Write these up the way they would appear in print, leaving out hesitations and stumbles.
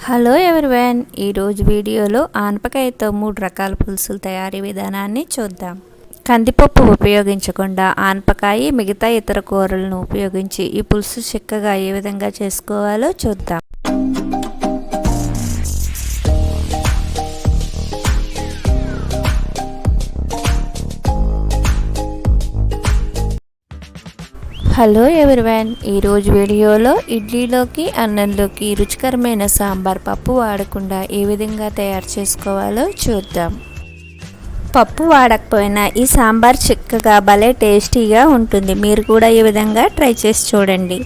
Hello everyone, ఈరోజు వీడియోలో ఆనపకాయతో 3 రకాల పులుసుల తయారీ విధానాన్ని చూద్దాం. కందిపప్పు ఉపయోగించకుండా ఆనపకాయ మిగతా ఇతర కూరలను ఉపయోగించి ఈ పులుసు చిక్కగా ఏ విధంగా చేసుకోవాలో చూద్దాం. హలో ఎవ్రీవన్, ఈరోజు వీడియోలో ఇడ్లీలోకి అన్నంలోకి రుచికరమైన సాంబార్ పప్పు వాడకుండా ఏ విధంగా తయారు చేసుకోవాలో చూద్దాం. పప్పు వాడకపోయినా ఈ సాంబార్ చిక్కగా భలే టేస్టీగా ఉంటుంది. మీరు కూడా ఈ విధంగా ట్రై చేసి చూడండి.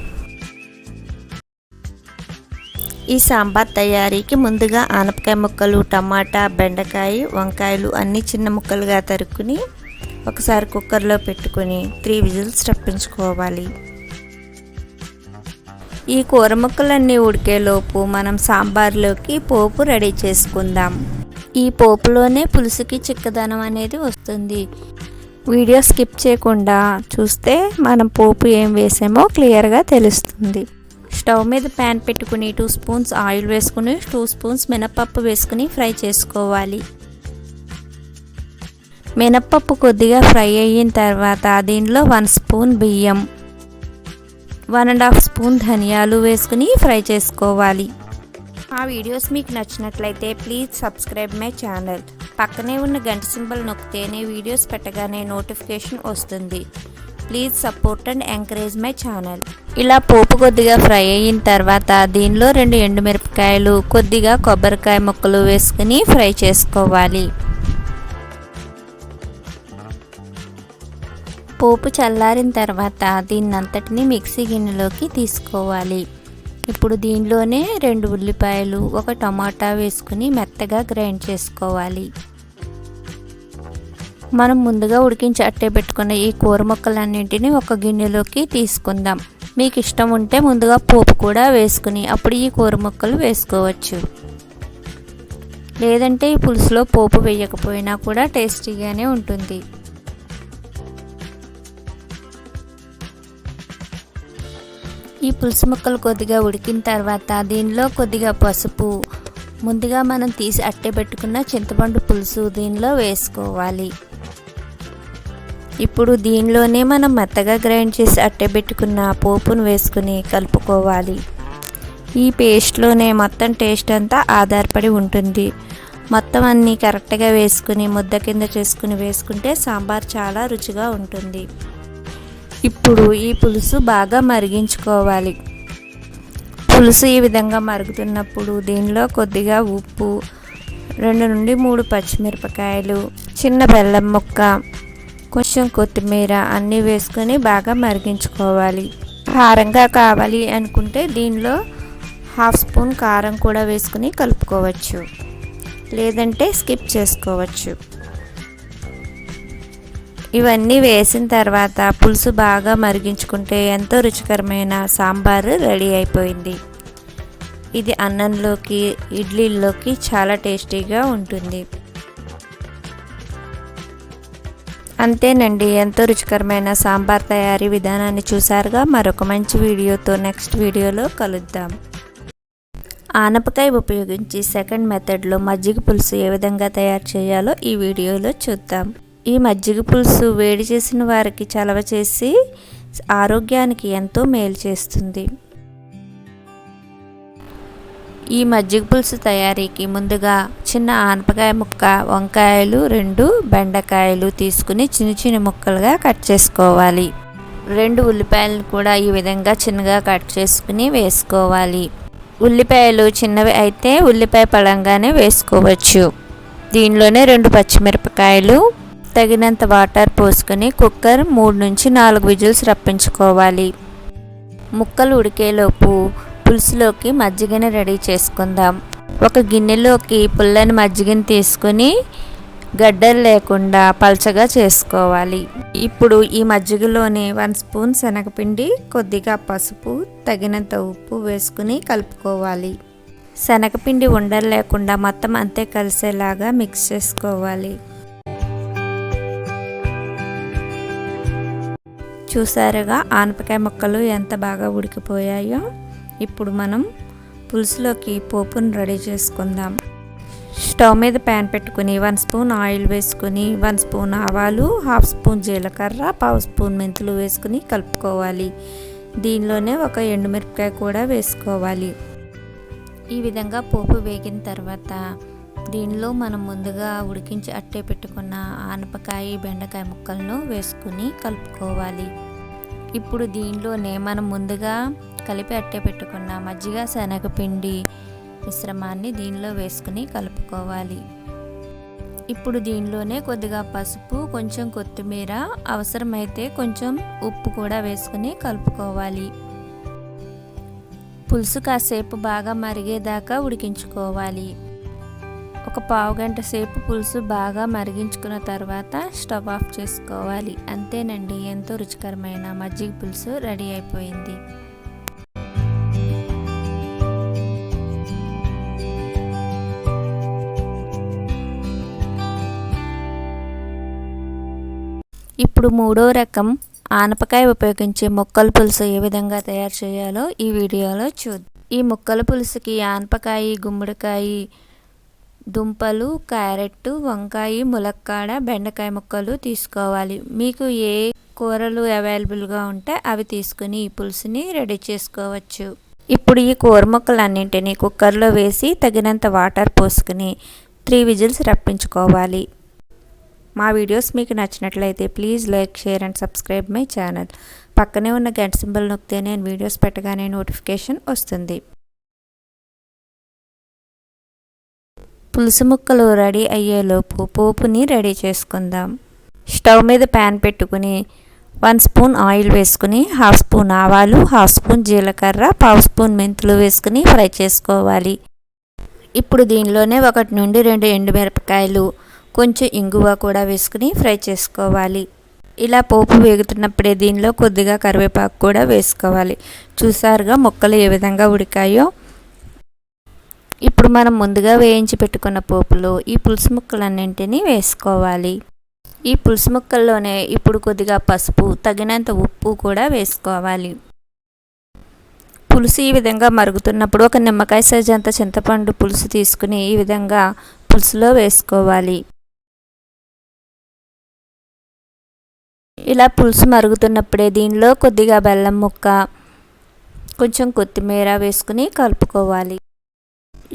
ఈ సాంబార్ తయారీకి ముందుగా ఆనపకాయ ముక్కలు, టమాటా, బెండకాయ, వంకాయలు అన్నీ చిన్న ముక్కలుగా తరుక్కుని ఒకసారి కుక్కర్లో పెట్టుకొని 3 విజిల్స్ రప్పించుకోవాలి. ఈ కూర ముక్కలన్నీ ఉడికేలోపు మనం సాంబార్లోకి పోపు రెడీ చేసుకుందాం. ఈ పోపులోనే పులుసుకి చిక్కదనం అనేది వస్తుంది. వీడియో స్కిప్ చేయకుండా చూస్తే మనం పోపు ఏం వేసామో క్లియర్గా తెలుస్తుంది. స్టవ్ మీద ప్యాన్ పెట్టుకుని 2 స్పూన్స్ ఆయిల్ వేసుకుని 2 స్పూన్స్ మినపప్పు వేసుకుని ఫ్రై చేసుకోవాలి. మినప్పప్పు కొద్దిగా ఫ్రై అయిన తర్వాత దీనిలో 1 స్పూన్ బియ్యం, 1.5 స్పూన్ ధనియాలు వేసుకుని ఫ్రై చేసుకోవాలి. ఆ వీడియోస్ మీకు నచ్చినట్లయితే ప్లీజ్ సబ్స్క్రైబ్ మై ఛానల్. పక్కనే ఉన్న గంట సింబల్ నొక్కితేనే వీడియోస్ పెట్టగానే నోటిఫికేషన్ వస్తుంది. Please support and encourage my channel. ఇలా పోపు కొద్దిగా ఫ్రై అయిన తర్వాత దీనిలో 2 ఎండుమిరపకాయలు, కొద్దిగా కొబ్బరికాయ ముక్కలు వేసుకుని ఫ్రై చేసుకోవాలి. పోపు చల్లారిన తర్వాత దీన్నంతటిని మిక్సీ గిన్నెలోకి తీసుకోవాలి. ఇప్పుడు దీనిలోనే 2 ఉల్లిపాయలు, 1 టమాటా వేసుకుని మెత్తగా గ్రైండ్ చేసుకోవాలి. మనం ముందుగా ఉడికించి అట్టే పెట్టుకున్న ఈ కూర ముక్కలన్నింటినీ ఒక గిన్నెలోకి తీసుకుందాం. మీకు ఇష్టం ఉంటే ముందుగా పోపు కూడా వేసుకుని అప్పుడు ఈ కూర ముక్కలు వేసుకోవచ్చు. లేదంటే ఈ పులుసులో పోపు వేయకపోయినా కూడా టేస్టీగానే ఉంటుంది. ఈ పులుసు ముక్కలు కొద్దిగా ఉడికిన తర్వాత దీనిలో కొద్దిగా పసుపు, ముందుగా మనం తీసి అట్టే పెట్టుకున్న చింతపండు పులుసు దీనిలో వేసుకోవాలి. ఇప్పుడు దీనిలోనే మనం మెత్తగా గ్రైండ్ చేసి అట్టే పెట్టుకున్న పోపును వేసుకుని కలుపుకోవాలి. ఈ పేస్ట్లోనే మొత్తం టేస్ట్ అంతా ఆధారపడి ఉంటుంది. మొత్తం అన్నీ కరెక్ట్గా వేసుకుని ముద్ద కింద చేసుకుని వేసుకుంటే సాంబార్ చాలా రుచిగా ఉంటుంది. ఇప్పుడు ఈ పులుసు బాగా మరిగించుకోవాలి. పులుసు ఈ విధంగా మరుగుతున్నప్పుడు దీనిలో కొద్దిగా ఉప్పు, 2 నుండి 3 పచ్చిమిరపకాయలు, చిన్న బెల్లం ముక్క, కొంచెం కొత్తిమీర అన్నీ వేసుకొని బాగా మరిగించుకోవాలి. కారంగా కావాలి అనుకుంటే దీనిలో 1/2 స్పూన్ కారం కూడా వేసుకుని కలుపుకోవచ్చు, లేదంటే స్కిప్ చేసుకోవచ్చు. ఇవన్నీ వేసిన తర్వాత పులుసు బాగా మరిగించుకుంటే ఎంతో రుచికరమైన సాంబారు రెడీ అయిపోయింది. ఇది అన్నంలోకి, ఇడ్లీల్లోకి చాలా టేస్టీగా ఉంటుంది. అంతేనండి, ఎంతో రుచికరమైన సాంబార్ తయారీ విధానాన్ని చూసారుగా. మరొక మంచి వీడియోతో నెక్స్ట్ వీడియోలో కలుద్దాం. ఆనపకాయ ఉపయోగించి సెకండ్ మెథడ్లో మజ్జిగ పులుసు ఏ విధంగా తయారు చేయాలో ఈ వీడియోలో చూద్దాం. ఈ మజ్జిగ పులుసు వేడి చేసిన వారికి చలవ చేసి ఆరోగ్యానికి ఎంతో మేలు చేస్తుంది. ఈ మజ్జిగ పులుసు తయారీకి ముందుగా చిన్న ఆనపకాయ ముక్క, వంకాయలు 2, బెండకాయలు తీసుకుని చిన్న చిన్న ముక్కలుగా కట్ చేసుకోవాలి. 2 ఉల్లిపాయలను కూడా ఈ విధంగా చిన్నగా కట్ చేసుకుని వేసుకోవాలి. ఉల్లిపాయలు చిన్నవి అయితే ఉల్లిపాయ పళంగానే వేసుకోవచ్చు. దీనిలోనే 2 పచ్చిమిరపకాయలు, తగినంత వాటర్ పోసుకొని కుక్కర్ 3 నుంచి 4 విజిల్స్ రప్పించుకోవాలి. ముక్కలు ఉడికేలోపు పులుసులోకి మజ్జిగని రెడీ చేసుకుందాం. ఒక గిన్నెలోకి పుల్లని మజ్జిగని తీసుకుని గడ్డలు లేకుండా పల్చగా చేసుకోవాలి. ఇప్పుడు ఈ మజ్జిగలోనే 1 స్పూన్ శనగపిండి, కొద్దిగా పసుపు, తగినంత ఉప్పు వేసుకుని కలుపుకోవాలి. శనగపిండి ఉండలు లేకుండా మొత్తం అంతే కలిసేలాగా మిక్స్ చేసుకోవాలి. చూసారుగా ఆనపకాయ ముక్కలు ఎంత బాగా ఉడికిపోయాయో. ఇప్పుడు మనం పులుసులోకి పోపును రెడీ చేసుకుందాం. స్టవ్ మీద ప్యాన్ పెట్టుకుని 1 స్పూన్ ఆయిల్ వేసుకుని 1 స్పూన్ ఆవాలు, 1/2 స్పూన్ జీలకర్ర, 1/2 స్పూన్ మెంతులు వేసుకుని కలుపుకోవాలి. దీనిలోనే ఒక ఎండుమిరపకాయ కూడా వేసుకోవాలి. ఈ విధంగా పోపు వేగిన తర్వాత దీనిలో మనం ముందుగా ఉడికించి అట్టే పెట్టుకున్న ఆనపకాయ, బెండకాయ ముక్కలను వేసుకుని కలుపుకోవాలి. ఇప్పుడు దీనిలోనే మనం ముందుగా కలిపి అట్టే పెట్టుకున్న మజ్జిగ, శనగపిండి మిశ్రమాన్ని దీనిలో వేసుకుని కలుపుకోవాలి. ఇప్పుడు దీనిలోనే కొద్దిగా పసుపు, కొంచెం కొత్తిమీర, అవసరమైతే కొంచెం ఉప్పు కూడా వేసుకుని కలుపుకోవాలి. పులుసు కాసేపు బాగా మరిగేదాకా ఉడికించుకోవాలి. ఒక పావు గంట సేపు పులుసు బాగా మరిగించుకున్న తర్వాత స్టవ్ ఆఫ్ చేసుకోవాలి. అంతేనండి, ఎంతో రుచికరమైన మజ్జిగ పులుసు రెడీ అయిపోయింది. ఇప్పుడు మూడో రకం ఆనపకాయ ఉపయోగించి ముక్కల పులుసు ఏ విధంగా తయారు చేయాలో ఈ వీడియోలో చూద్దాం. ఈ ముక్కల పులుసుకి ఆనపకాయ, గుమ్మడికాయ, దుంపలు, క్యారెట్, వంకాయ, ములక్కాడ, బెండకాయ ముక్కలు తీసుకోవాలి. మీకు ఏ కూరలు అవైలబుల్గా ఉంటే అవి తీసుకుని ఈ పులుసుని రెడీ చేసుకోవచ్చు. ఇప్పుడు ఈ కూర ముక్కలన్నింటినీ కుక్కర్లో వేసి తగినంత వాటర్ పోసుకుని 3 విజిల్స్ రప్పించుకోవాలి. మా వీడియోస్ మీకు నచ్చినట్లయితే please like, share and subscribe my channel. పక్కనే ఉన్న గంట సింబల్ నొక్కితే నేను వీడియోస్ పెట్టగానే నోటిఫికేషన్ వస్తుంది. పులుసు ముక్కలు రెడీ అయ్యేలోపు పోపుని రెడీ చేసుకుందాం. స్టవ్ మీద ప్యాన్ పెట్టుకుని 1 స్పూన్ ఆయిల్ వేసుకుని 1/2 స్పూన్ ఆవాలు, 1/2 స్పూన్ జీలకర్ర, 1/2 స్పూన్ మెంతులు వేసుకుని ఫ్రై చేసుకోవాలి. ఇప్పుడు దీనిలోనే 1 నుండి 2 ఎండుమిరపకాయలు, కొంచెం ఇంగువ కూడా వేసుకుని ఫ్రై చేసుకోవాలి. ఇలా పోపు వేగుతున్నప్పుడే దీనిలో కొద్దిగా కరివేపాకు కూడా వేసుకోవాలి. చూసారుగా ముక్కలు ఏ విధంగా ఉడికాయో. ఇప్పుడు మనం ముందుగా వేయించి పెట్టుకున్న పోపులో ఈ పులుసు ముక్కలన్నింటినీ వేసుకోవాలి. ఈ పులుసు ముక్కల్లోనే ఇప్పుడు కొద్దిగా పసుపు, తగినంత ఉప్పు కూడా వేసుకోవాలి. పులుసు ఈ విధంగా మరుగుతున్నప్పుడు ఒక నిమ్మకాయ సైజు అంత చింతపండు పులుసు తీసుకుని ఈ విధంగా పులుసులో వేసుకోవాలి. ఇలా పులుసు మరుగుతున్నప్పుడే దీనిలో కొద్దిగా బెల్లం ముక్క, కొంచెం కొత్తిమీర వేసుకుని కలుపుకోవాలి.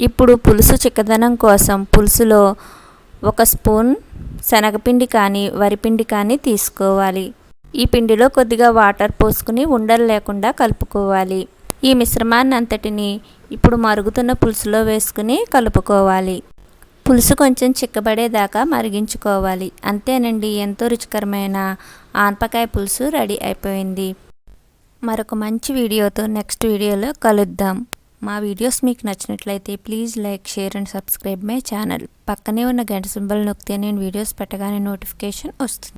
ఇప్పుడు పులుసు చిక్కదనం కోసం పులుసులో 1 స్పూన్ శనగపిండి కానీ వరిపిండి కానీ తీసుకోవాలి. ఈ పిండిలో కొద్దిగా వాటర్ పోసుకుని ఉండలు లేకుండా కలుపుకోవాలి. ఈ మిశ్రమాన్ని అంతటిని ఇప్పుడు మరుగుతున్న పులుసులో వేసుకుని కలుపుకోవాలి. పులుసు కొంచెం చిక్కబడేదాకా మరిగించుకోవాలి. అంతేనండి, ఎంతో రుచికరమైన ఆనపకాయ పులుసు రెడీ అయిపోయింది. మరొక మంచి వీడియోతో నెక్స్ట్ వీడియోలో కలుద్దాం. మా వీడియోస్ మీకు నచ్చినట్లయితే please like, share and subscribe my channel. పక్కనే ఉన్న గంట సింబల్ నొక్కితే నేను వీడియోస్ పెట్టగానే నోటిఫికేషన్ వస్తుంది.